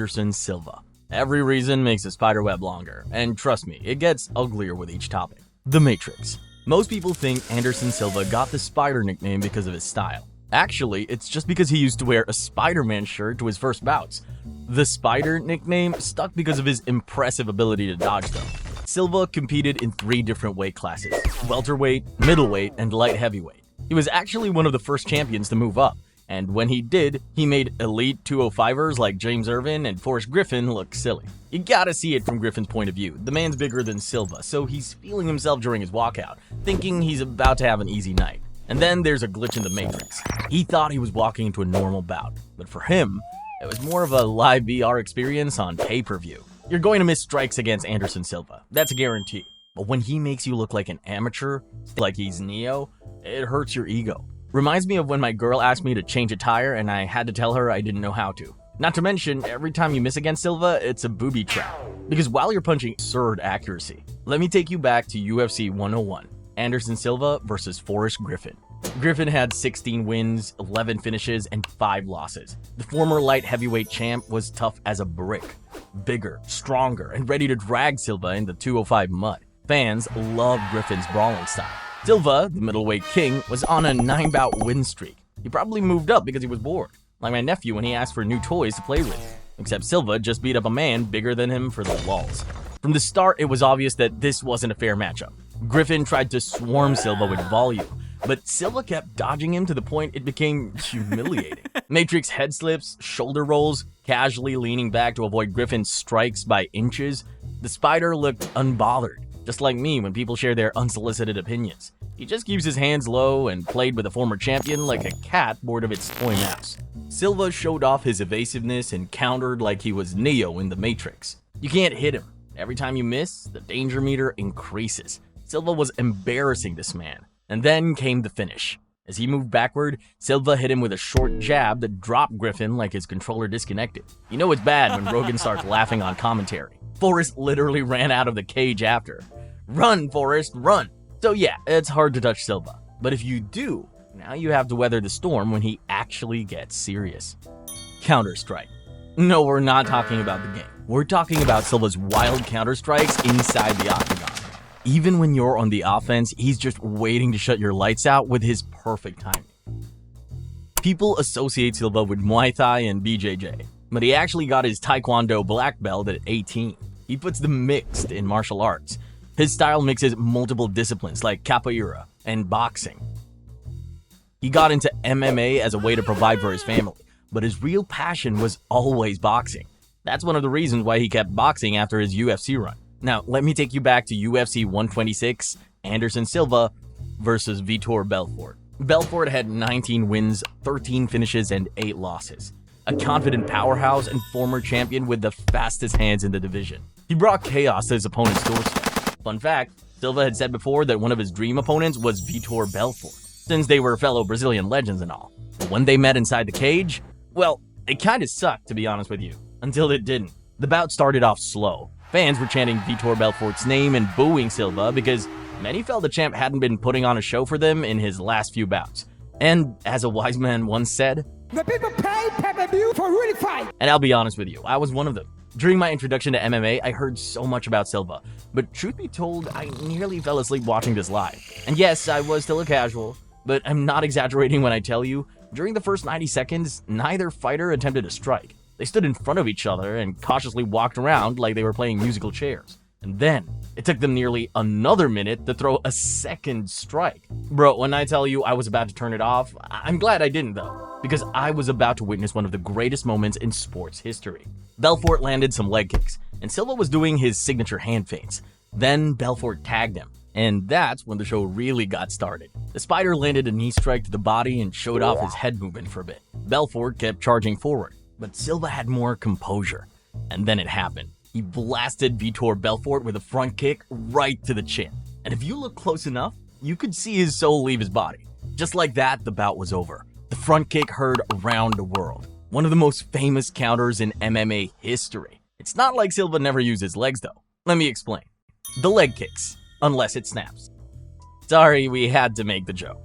Anderson Silva. Every reason makes a spider web longer, and trust me, it gets uglier with each topic. The Matrix. Most people think Anderson Silva got the Spider nickname because of his style. Actually, it's just because he used to wear a Spider-Man shirt to his first bouts. The Spider nickname stuck because of his impressive ability to dodge them. Silva competed in 3 different weight classes: welterweight, middleweight, and light heavyweight. He was actually one of the first champions to move up, and when he did, he made elite 205ers like James Irvin and Forrest Griffin look silly. You gotta see it from Griffin's point of view. The man's bigger than Silva, so he's feeling himself during his walkout, thinking he's about to have an easy night. And then there's a glitch in the Matrix. He thought he was walking into a normal bout, but for him, it was more of a live VR experience on pay-per-view. You're going to miss strikes against Anderson Silva, that's a guarantee. But when he makes you look like an amateur, like he's Neo, it hurts your ego. Reminds me of when my girl asked me to change a tire and I had to tell her I didn't know how to. Not to mention, every time you miss against Silva, it's a booby trap. Because while you're punching absurd accuracy, let me take you back to UFC 101. Anderson Silva versus Forrest Griffin. Griffin had 16 wins, 11 finishes, and 5 losses. The former light heavyweight champ was tough as a brick. Bigger, stronger, and ready to drag Silva in the 205 mud. Fans loved Griffin's brawling style. Silva, the middleweight king, was on a 9-bout win streak. He probably moved up because he was bored, like my nephew when he asked for new toys to play with. Except Silva just beat up a man bigger than him for the lulz. From the start, it was obvious that this wasn't a fair matchup. Griffin tried to swarm Silva with volume, but Silva kept dodging him to the point it became humiliating. Matrix head slips, shoulder rolls, casually leaning back to avoid Griffin's strikes by inches. The Spider looked unbothered, just like me when people share their unsolicited opinions. He just keeps his hands low and played with a former champion like a cat bored of its toy mouse. Silva showed off his evasiveness and countered like he was Neo in the Matrix. You can't hit him. Every time you miss, the danger meter increases. Silva was embarrassing this man. And then came the finish. As he moved backward, Silva hit him with a short jab that dropped Griffin like his controller disconnected. You know it's bad when Rogan starts laughing on commentary. Forrest literally ran out of the cage after. Run, Forrest, run! So yeah, it's hard to touch Silva. But if you do, now you have to weather the storm when he actually gets serious. Counter-Strike. No, we're not talking about the game. We're talking about Silva's wild counter-strikes inside the octagon. Even when you're on the offense, he's just waiting to shut your lights out with his perfect timing. People associate Silva with Muay Thai and BJJ, but he actually got his Taekwondo black belt at 18. He puts the mixed in martial arts. His style mixes multiple disciplines like capoeira and boxing. He got into MMA as a way to provide for his family, but his real passion was always boxing. That's one of the reasons why he kept boxing after his UFC run. Now, let me take you back to UFC 126, Anderson Silva versus Vitor Belfort. Belfort had 19 wins, 13 finishes, and 8 losses. A confident powerhouse and former champion with the fastest hands in the division. He brought chaos to his opponent's doorstep. Fun fact, Silva had said before that one of his dream opponents was Vitor Belfort, since they were fellow Brazilian legends and all. But when they met inside the cage, well, it kinda sucked, to be honest with you, until it didn't. The bout started off slow. Fans were chanting Vitor Belfort's name and booing Silva because many felt the champ hadn't been putting on a show for them in his last few bouts. And as a wise man once said, "The people pay pay-per-view for really fight." And I'll be honest with you, I was one of them. During my introduction to MMA, I heard so much about Silva, but truth be told, I nearly fell asleep watching this live. And yes, I was still a casual, but I'm not exaggerating when I tell you, during the first 90 seconds, neither fighter attempted a strike. They stood in front of each other and cautiously walked around like they were playing musical chairs. And then, it took them nearly another minute to throw a second strike. Bro, when I tell you I was about to turn it off, I'm glad I didn't though, because I was about to witness one of the greatest moments in sports history. Belfort landed some leg kicks, and Silva was doing his signature hand feints. Then Belfort tagged him, and that's when the show really got started. The Spider landed a knee strike to the body and showed off his head movement for a bit. Belfort kept charging forward, but Silva had more composure. And then it happened. He blasted Vitor Belfort with a front kick right to the chin. And if you look close enough, you could see his soul leave his body. Just like that, the bout was over. The front kick heard around the world. One of the most famous counters in MMA history. It's not like Silva never used his legs though. Let me explain. The leg kicks, unless it snaps. Sorry, we had to make the joke.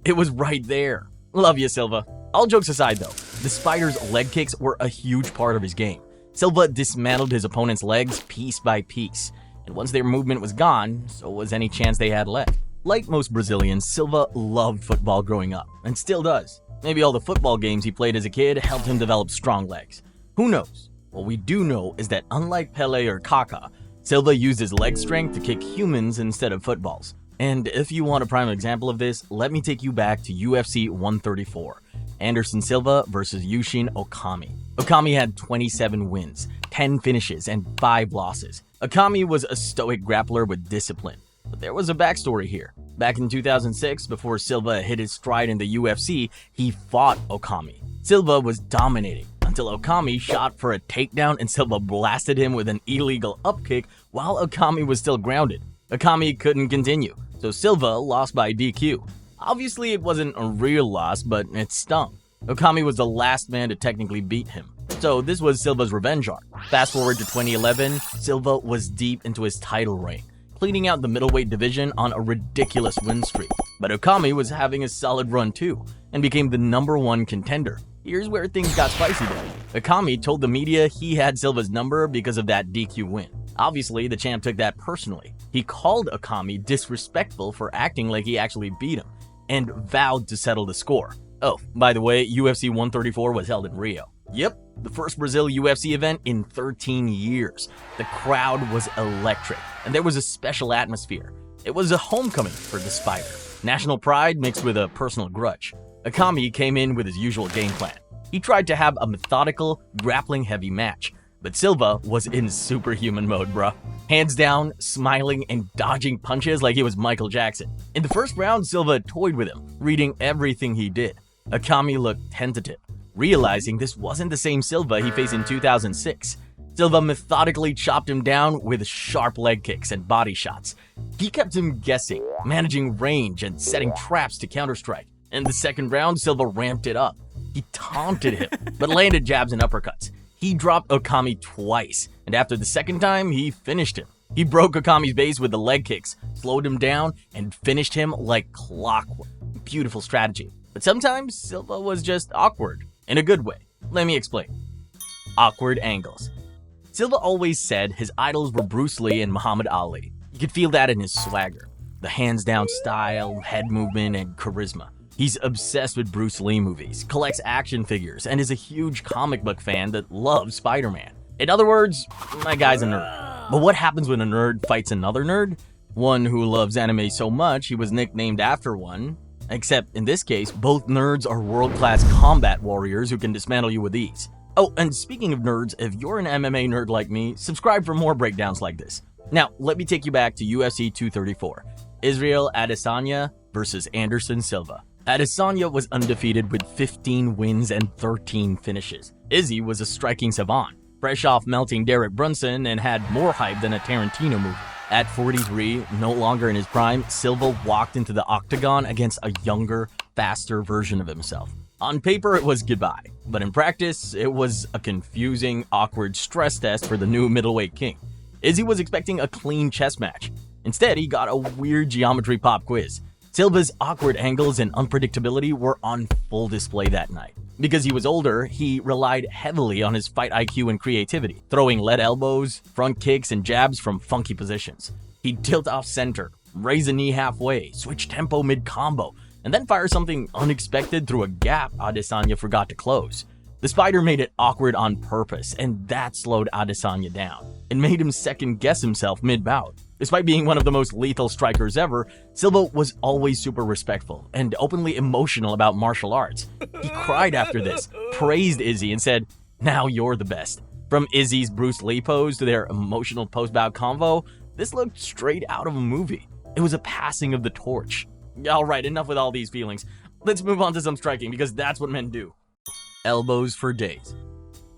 It was right there. Love you, Silva. All jokes aside though, the Spider's leg kicks were a huge part of his game. Silva dismantled his opponent's legs piece by piece, and once their movement was gone, so was any chance they had left. Like most Brazilians, Silva loved football growing up, and still does. Maybe all the football games he played as a kid helped him develop strong legs. Who knows? What we do know is that unlike Pele or Kaká, Silva used his leg strength to kick humans instead of footballs. And if you want a prime example of this, let me take you back to UFC 134, Anderson Silva versus Yushin Okami. Okami had 27 wins, 10 finishes, and 5 losses. Okami was a stoic grappler with discipline. But there was a backstory here. Back in 2006, before Silva hit his stride in the UFC, he fought Okami. Silva was dominating until Okami shot for a takedown and Silva blasted him with an illegal upkick while Okami was still grounded. Okami couldn't continue, so Silva lost by DQ. Obviously, it wasn't a real loss, but it stung. Okami was the last man to technically beat him, so this was Silva's revenge arc. Fast forward to 2011, Silva was deep into his title reign, cleaning out the middleweight division on a ridiculous win streak. But Okami was having a solid run too, and became the #1 contender. Here's where things got spicy though. Okami told the media he had Silva's number because of that DQ win. Obviously, the champ took that personally. He called Okami disrespectful for acting like he actually beat him, and vowed to settle the score. Oh, by the way, UFC 134 was held in Rio. Yep, the first Brazil UFC event in 13 years. The crowd was electric, and there was a special atmosphere. It was a homecoming for the Spider. National pride mixed with a personal grudge. Okami came in with his usual game plan. He tried to have a methodical, grappling-heavy match, but Silva was in superhuman mode, bruh. Hands down, smiling and dodging punches like he was Michael Jackson. In the first round, Silva toyed with him, reading everything he did. Okami looked tentative, realizing this wasn't the same Silva he faced in 2006. Silva methodically chopped him down with sharp leg kicks and body shots. He kept him guessing, managing range and setting traps to counterstrike. In the second round, Silva ramped it up. He taunted him, but landed jabs and uppercuts. He dropped Okami twice, and after the second time, he finished him. He broke Okami's base with the leg kicks, slowed him down, and finished him like clockwork. Beautiful strategy. But sometimes, Silva was just awkward, in a good way. Let me explain. Awkward angles. Silva always said his idols were Bruce Lee and Muhammad Ali. You could feel that in his swagger, the hands-down style, head movement, and charisma. He's obsessed with Bruce Lee movies, collects action figures, and is a huge comic book fan that loves Spider-Man. In other words, my guy's a nerd. But what happens when a nerd fights another nerd? One who loves anime so much he was nicknamed after one. Except in this case, both nerds are world-class combat warriors who can dismantle you with ease. Oh, and speaking of nerds, if you're an MMA nerd like me, subscribe for more breakdowns like this. Now, let me take you back to UFC 234. Israel Adesanya versus Anderson Silva. Adesanya was undefeated with 15 wins and 13 finishes. Izzy was a striking savant, fresh off melting Derek Brunson and had more hype than a Tarantino movie. At 43, no longer in his prime, Silva walked into the octagon against a younger, faster version of himself. On paper, it was goodbye, but in practice, it was a confusing, awkward stress test for the new middleweight king. Izzy was expecting a clean chess match. Instead, he got a weird geometry pop quiz. Silva's awkward angles and unpredictability were on full display that night. Because he was older, he relied heavily on his fight IQ and creativity, throwing lead elbows, front kicks, and jabs from funky positions. He'd tilt off center, raise a knee halfway, switch tempo mid-combo, and then fire something unexpected through a gap Adesanya forgot to close. The Spider made it awkward on purpose, and that slowed Adesanya down. It made him second-guess himself mid-bout. Despite being one of the most lethal strikers ever, Silva was always super respectful and openly emotional about martial arts. He cried after this, praised Izzy, and said, "Now you're the best." From Izzy's Bruce Lee pose to their emotional post-bout convo, this looked straight out of a movie. It was a passing of the torch. Alright, enough with all these feelings. Let's move on to some striking, because that's what men do. Elbows for days.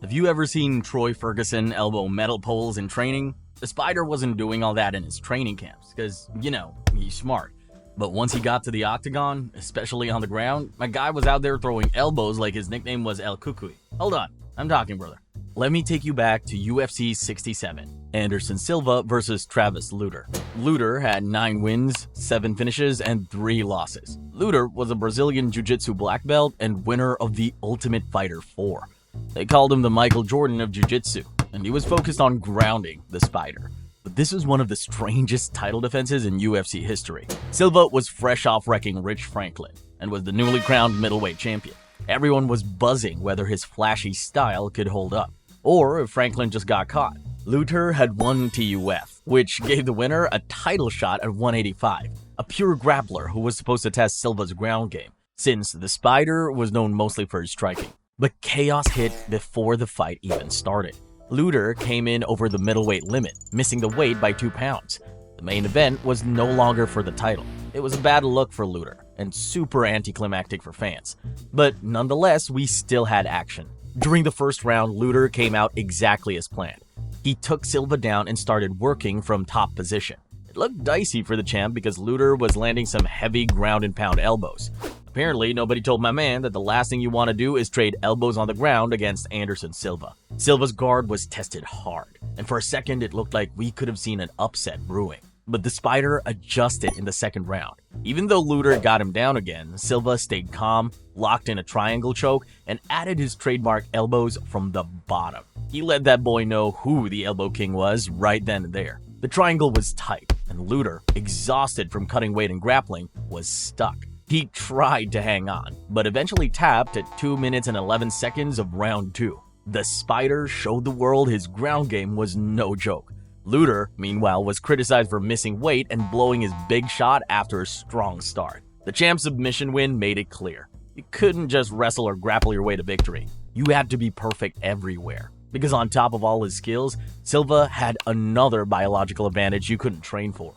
Have you ever seen Troy Ferguson elbow metal poles in training? The Spider wasn't doing all that in his training camps, because, you know, he's smart. But once he got to the octagon, especially on the ground, my guy was out there throwing elbows like his nickname was El Cucuy. Hold on, I'm talking, brother. Let me take you back to UFC 67, Anderson Silva versus Travis Lutter. Lutter had 9 wins, 7 finishes, and 3 losses. Lutter was a Brazilian Jiu-Jitsu black belt and winner of the Ultimate Fighter 4. They called him the Michael Jordan of Jiu-Jitsu, and he was focused on grounding the Spider. But this was one of the strangest title defenses in UFC history. Silva was fresh off wrecking Rich Franklin, and was the newly crowned middleweight champion. Everyone was buzzing whether his flashy style could hold up, or if Franklin just got caught. Lutter had won TUF, which gave the winner a title shot at 185, a pure grappler who was supposed to test Silva's ground game, since the Spider was known mostly for his striking. But chaos hit before the fight even started. Lutter came in over the middleweight limit, missing the weight by 2 pounds. The main event was no longer for the title. It was a bad look for Lutter, and super anticlimactic for fans. But nonetheless, we still had action. During the first round, Lutter came out exactly as planned. He took Silva down and started working from top position. It looked dicey for the champ because Lutter was landing some heavy ground and pound elbows. Apparently, nobody told my man that the last thing you want to do is trade elbows on the ground against Anderson Silva. Silva's guard was tested hard, and for a second it looked like we could have seen an upset brewing. But the Spider adjusted in the second round. Even though Lutter got him down again, Silva stayed calm, locked in a triangle choke, and added his trademark elbows from the bottom. He let that boy know who the Elbow King was right then and there. The triangle was tight, and Lutter, exhausted from cutting weight and grappling, was stuck. He tried to hang on, but eventually tapped at 2 minutes and 11 seconds of round 2. The Spider showed the world his ground game was no joke. Lutter, meanwhile, was criticized for missing weight and blowing his big shot after a strong start. The champ's submission win made it clear. You couldn't just wrestle or grapple your way to victory. You had to be perfect everywhere. Because on top of all his skills, Silva had another biological advantage you couldn't train for.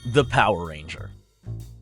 The Power Ranger.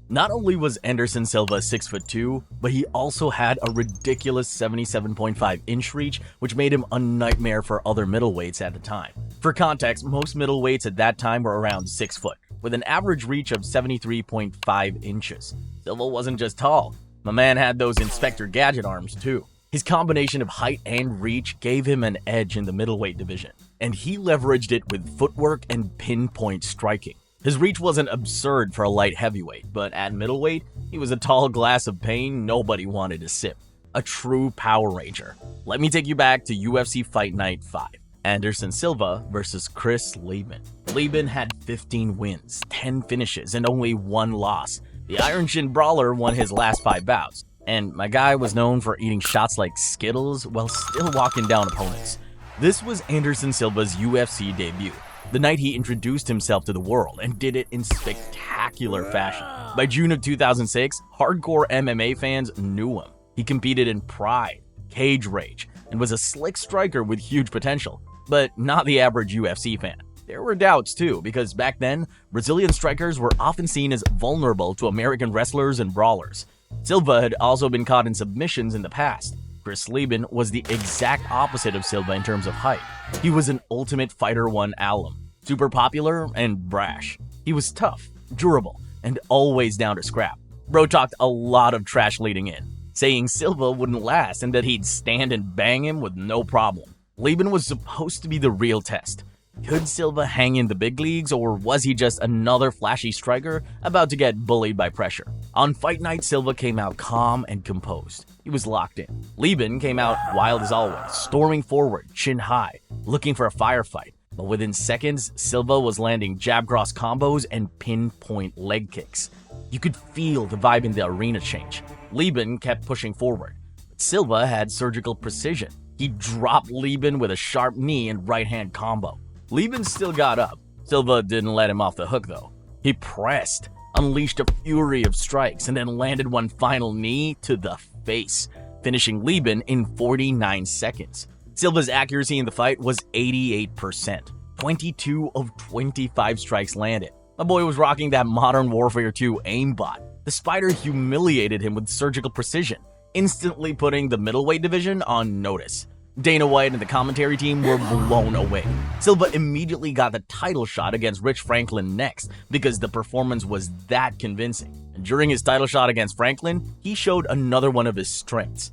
Not only was Anderson Silva 6'2", but he also had a ridiculous 77.5-inch reach, which made him a nightmare for other middleweights at the time. For context, most middleweights at that time were around 6 foot, with an average reach of 73.5 inches. Silva wasn't just tall, my man had those Inspector Gadget arms too. His combination of height and reach gave him an edge in the middleweight division, and he leveraged it with footwork and pinpoint striking. His reach wasn't absurd for a light heavyweight, but at middleweight, he was a tall glass of pain nobody wanted to sip. A true Power Ranger. Let me take you back to UFC Fight Night 5. Anderson Silva versus Chris Lieben. Lieben had 15 wins, 10 finishes, and only 1 loss. The Iron Shin Brawler won his last 5 bouts, and my guy was known for eating shots like Skittles while still walking down opponents. This was Anderson Silva's UFC debut, the night he introduced himself to the world and did it in spectacular fashion. By June of 2006, hardcore MMA fans knew him. He competed in Pride, Cage Rage, and was a slick striker with huge potential, but not the average UFC fan. There were doubts too, because back then, Brazilian strikers were often seen as vulnerable to American wrestlers and brawlers. Silva had also been caught in submissions in the past. Chris Lieben was the exact opposite of Silva in terms of height. He was an Ultimate Fighter 1 alum, super popular and brash. He was tough, durable, and always down to scrap. Bro talked a lot of trash leading in, saying Silva wouldn't last and that he'd stand and bang him with no problem. Lieben was supposed to be the real test. Could Silva hang in the big leagues, or was he just another flashy striker about to get bullied by pressure? On fight night, Silva came out calm and composed. He was locked in. Lieben came out wild as always, storming forward, chin high, looking for a firefight. But within seconds, Silva was landing jab cross combos and pinpoint leg kicks. You could feel the vibe in the arena change. Lieben kept pushing forward, but Silva had surgical precision. He dropped Lieben with a sharp knee and right-hand combo. Lieben still got up. Silva didn't let him off the hook though. He pressed, unleashed a fury of strikes, and then landed one final knee to the face, finishing Lieben in 49 seconds. Silva's accuracy in the fight was 88%. 22 of 25 strikes landed. My boy was rocking that Modern Warfare 2 aimbot. The Spider humiliated him with surgical precision, instantly putting the middleweight division on notice. Dana White and the commentary team were blown away. Silva immediately got the title shot against Rich Franklin next because the performance was that convincing. And during his title shot against Franklin, he showed another one of his strengths,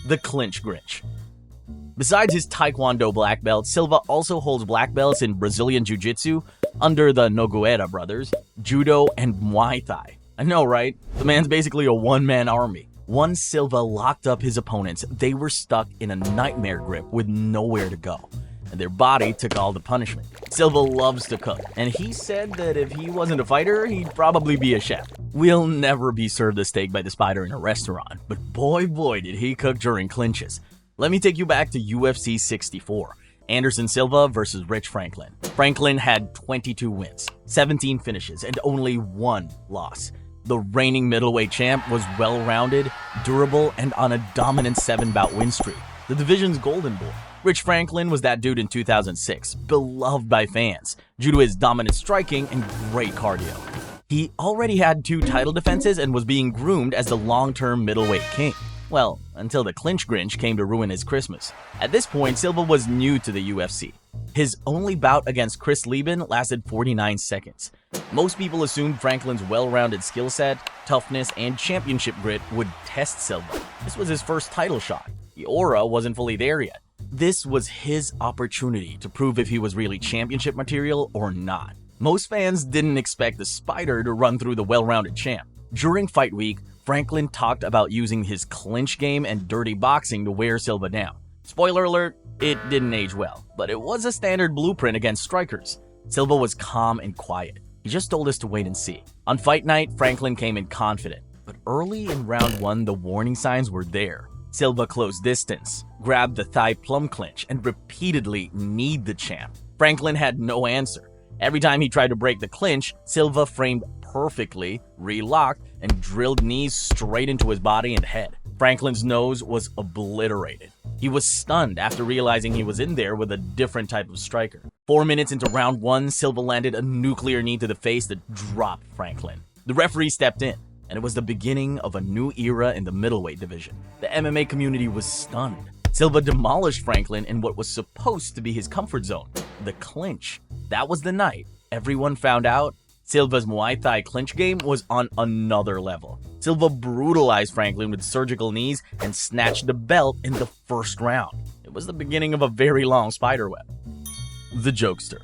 the clinch Grinch. Besides his Taekwondo black belt, Silva also holds black belts in Brazilian Jiu-Jitsu under the Nogueira brothers, Judo, and Muay Thai. I know, right? The man's basically a one-man army. Once Silva locked up his opponents, they were stuck in a nightmare grip with nowhere to go, and their body took all the punishment. Silva loves to cook, and he said that if he wasn't a fighter, he'd probably be a chef. We'll never be served a steak by the Spider in a restaurant, but boy did he cook during clinches. Let me take you back to UFC 64. Anderson Silva versus Rich Franklin. Franklin had 22 wins, 17 finishes, and only one loss. The reigning middleweight champ was well-rounded, durable, and on a dominant 7-bout win streak, the division's golden boy. Rich Franklin was that dude in 2006, beloved by fans, due to his dominant striking and great cardio. He already had 2 title defenses and was being groomed as the long-term middleweight king. Well, until the Clinch Grinch came to ruin his Christmas. At this point, Silva was new to the UFC. His only bout against Chris Lieben lasted 49 seconds. Most people assumed Franklin's well-rounded skill set, toughness, and championship grit would test Silva. This was his first title shot. The aura wasn't fully there yet. This was his opportunity to prove if he was really championship material or not. Most fans didn't expect the Spider to run through the well-rounded champ. During fight week, Franklin talked about using his clinch game and dirty boxing to wear Silva down. Spoiler alert, it didn't age well, but it was a standard blueprint against strikers. Silva was calm and quiet. He just told us to wait and see. On fight night, Franklin came in confident, but early in round 1, the warning signs were there. Silva closed distance, grabbed the thigh plum clinch, and repeatedly kneed the champ. Franklin had no answer. Every time he tried to break the clinch, Silva framed perfectly, relocked, and drilled knees straight into his body and head. Franklin's nose was obliterated. He was stunned after realizing he was in there with a different type of striker. 4 minutes into round 1, Silva landed a nuclear knee to the face that dropped Franklin. The referee stepped in, and it was the beginning of a new era in the middleweight division. The MMA community was stunned. Silva demolished Franklin in what was supposed to be his comfort zone, the clinch. That was the night everyone found out Silva's Muay Thai clinch game was on another level. Silva brutalized Franklin with surgical knees and snatched the belt in the first round. It was the beginning of a very long spiderweb. The jokester.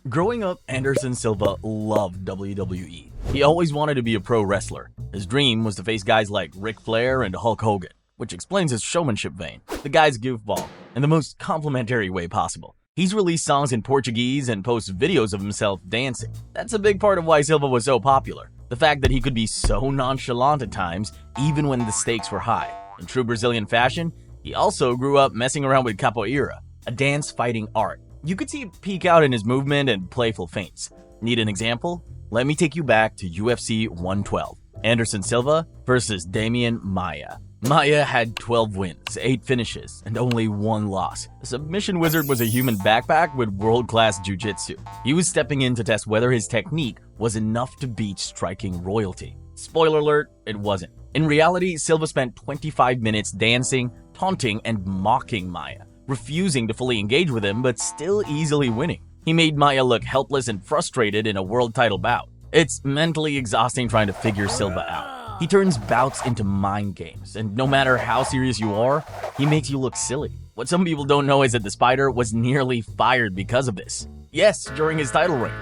Growing up, Anderson Silva loved WWE. He always wanted to be a pro wrestler. His dream was to face guys like Ric Flair and Hulk Hogan, which explains his showmanship vein. The guy's goofball in the most complimentary way possible. He's released songs in Portuguese and posts videos of himself dancing. That's a big part of why Silva was so popular. The fact that he could be so nonchalant at times, even when the stakes were high. In true Brazilian fashion, he also grew up messing around with capoeira, a dance fighting art. You could see it peek out in his movement and playful feints. Need an example? Let me take you back to UFC 112. Anderson Silva versus Demian Maia. Maia had 12 wins, 8 finishes, and only 1 loss. The submission wizard was a human backpack with world-class jiu-jitsu. He was stepping in to test whether his technique was enough to beat striking royalty. Spoiler alert, it wasn't. In reality, Silva spent 25 minutes dancing, taunting, and mocking Maia, refusing to fully engage with him but still easily winning. He made Maia look helpless and frustrated in a world title bout. It's mentally exhausting trying to figure Silva out. He turns bouts into mind games, and no matter how serious you are, he makes you look silly. What some people don't know is that the Spider was nearly fired because of this. Yes, during his title reign.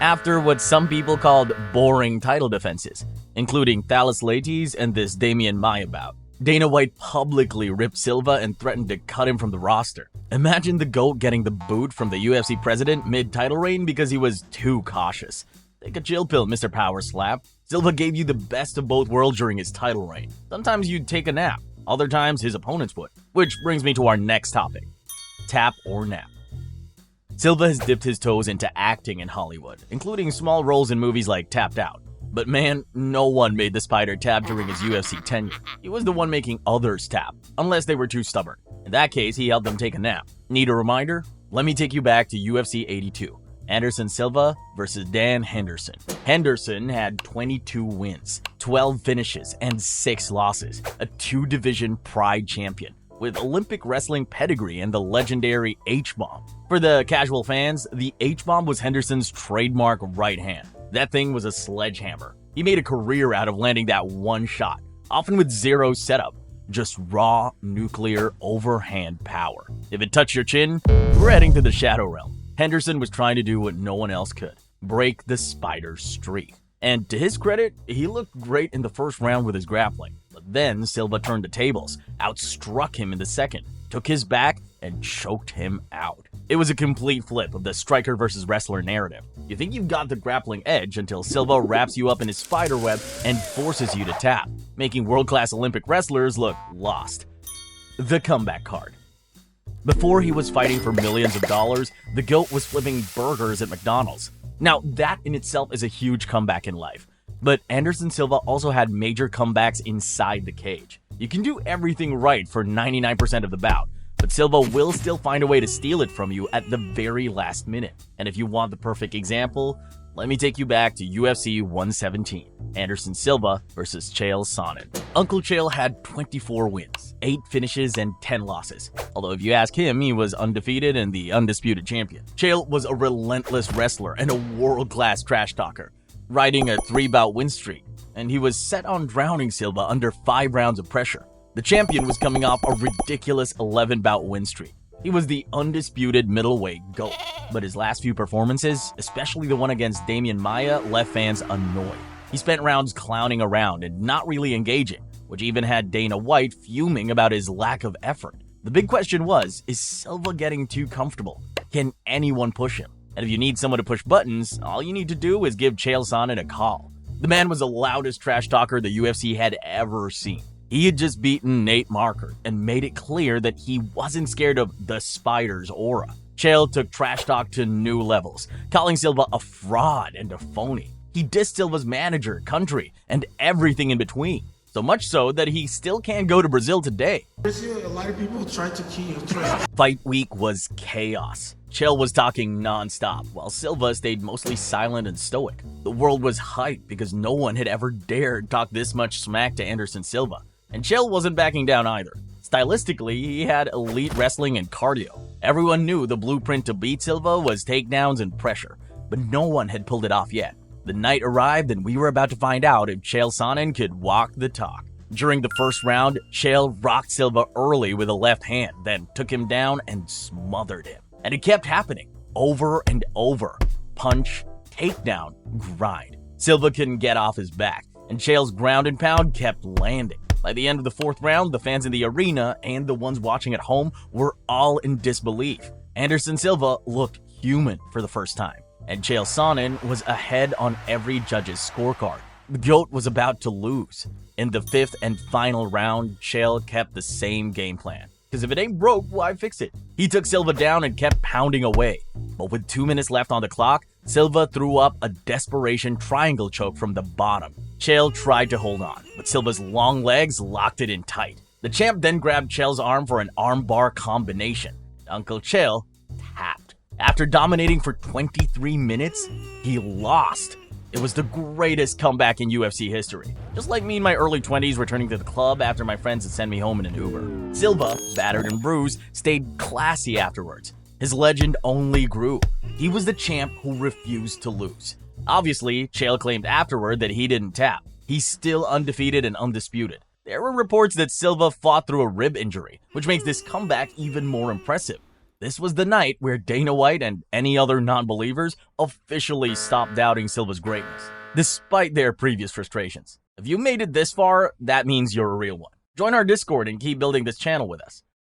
After what some people called boring title defenses, including Thales Leites and this Demian Maia bout. Dana White publicly ripped Silva and threatened to cut him from the roster. Imagine the GOAT getting the boot from the UFC president mid-title reign because he was too cautious. Take a chill pill, Mr. Power Slap. Silva gave you the best of both worlds during his title reign. Sometimes you'd take a nap, other times his opponents would. Which brings me to our next topic, tap or nap. Silva has dipped his toes into acting in Hollywood, including small roles in movies like Tapped Out. But man, no one made the Spider tap during his UFC tenure. He was the one making others tap, unless they were too stubborn. In that case, he helped them take a nap. Need a reminder? Let me take you back to UFC 82. Anderson Silva versus Dan Henderson. Henderson had 22 wins, 12 finishes, and 6 losses. A 2-division Pride champion with Olympic wrestling pedigree and the legendary H-bomb. For the casual fans, the H-bomb was Henderson's trademark right hand. That thing was a sledgehammer. He made a career out of landing that one shot, often with zero setup. just raw, nuclear, overhand power. If it touched your chin, we're heading to the Shadow Realm. Henderson was trying to do what no one else could, break the Spider's streak. And to his credit, he looked great in the first round with his grappling. But then Silva turned the tables, outstruck him in the second, took his back, and choked him out. It was a complete flip of the striker versus wrestler narrative. You think you've got the grappling edge until Silva wraps you up in his spider web and forces you to tap, making world-class Olympic wrestlers look lost. The comeback card. Before he was fighting for millions of dollars, the GOAT was flipping burgers at McDonald's. Now, that in itself is a huge comeback in life. But Anderson Silva also had major comebacks inside the cage. You can do everything right for 99% of the bout, but Silva will still find a way to steal it from you at the very last minute. And if you want the perfect example, let me take you back to UFC 117, Anderson Silva versus Chael Sonnen. Uncle Chael had 24 wins, 8 finishes, and 10 losses. Although if you ask him, he was undefeated and the undisputed champion. Chael was a relentless wrestler and a world-class trash talker, riding a 3-bout win streak, and he was set on drowning Silva under 5 rounds of pressure. The champion was coming off a ridiculous 11-bout win streak. He was the undisputed middleweight GOAT, but his last few performances, especially the one against Damian Maia, left fans annoyed. He spent rounds clowning around and not really engaging, which even had Dana White fuming about his lack of effort. The big question was, is Silva getting too comfortable? Can anyone push him? And if you need someone to push buttons, all you need to do is give Chael Sonnen a call. The man was the loudest trash talker the UFC had ever seen. He had just beaten Nate Marquardt and made it clear that he wasn't scared of the Spider's aura. Chael took trash talk to new levels, calling Silva a fraud and a phony. He dissed Silva's manager, country, and everything in between. So much so that he still can't go to Brazil today. A lot of people tried to kill. Fight week was chaos. Chael was talking non-stop, while Silva stayed mostly silent and stoic. The world was hyped because no one had ever dared talk this much smack to Anderson Silva. And Chael wasn't backing down either. Stylistically, he had elite wrestling and cardio. Everyone knew the blueprint to beat Silva was takedowns and pressure, but no one had pulled it off yet. The night arrived and we were about to find out if Chael Sonnen could walk the talk. During the first round, Chael rocked Silva early with a left hand, then took him down and smothered him. And it kept happening, over and over. Punch, takedown, grind. Silva couldn't get off his back, and Chael's ground and pound kept landing. By the end of the fourth round, the fans in the arena and the ones watching at home were all in disbelief. Anderson Silva looked human for the first time, and Chael Sonnen was ahead on every judge's scorecard. The GOAT was about to lose. In the 5th and final round, Chael kept the same game plan. Because if it ain't broke, why fix it? He took Silva down and kept pounding away. But with 2 minutes left on the clock, Silva threw up a desperation triangle choke from the bottom. Chael tried to hold on, but Silva's long legs locked it in tight. The champ then grabbed Chael's arm for an armbar combination. Uncle Chael tapped. After dominating for 23 minutes, he lost. It was the greatest comeback in UFC history. Just like me in my early 20s returning to the club after my friends had sent me home in an Uber. Silva, battered and bruised, stayed classy afterwards. His legend only grew. He was the champ who refused to lose. Obviously, Chael claimed afterward that he didn't tap. He's still undefeated and undisputed. There were reports that Silva fought through a rib injury, which makes this comeback even more impressive. This was the night where Dana White and any other non-believers officially stopped doubting Silva's greatness, despite their previous frustrations. If you made it this far, that means you're a real one. Join our Discord and keep building this channel with us.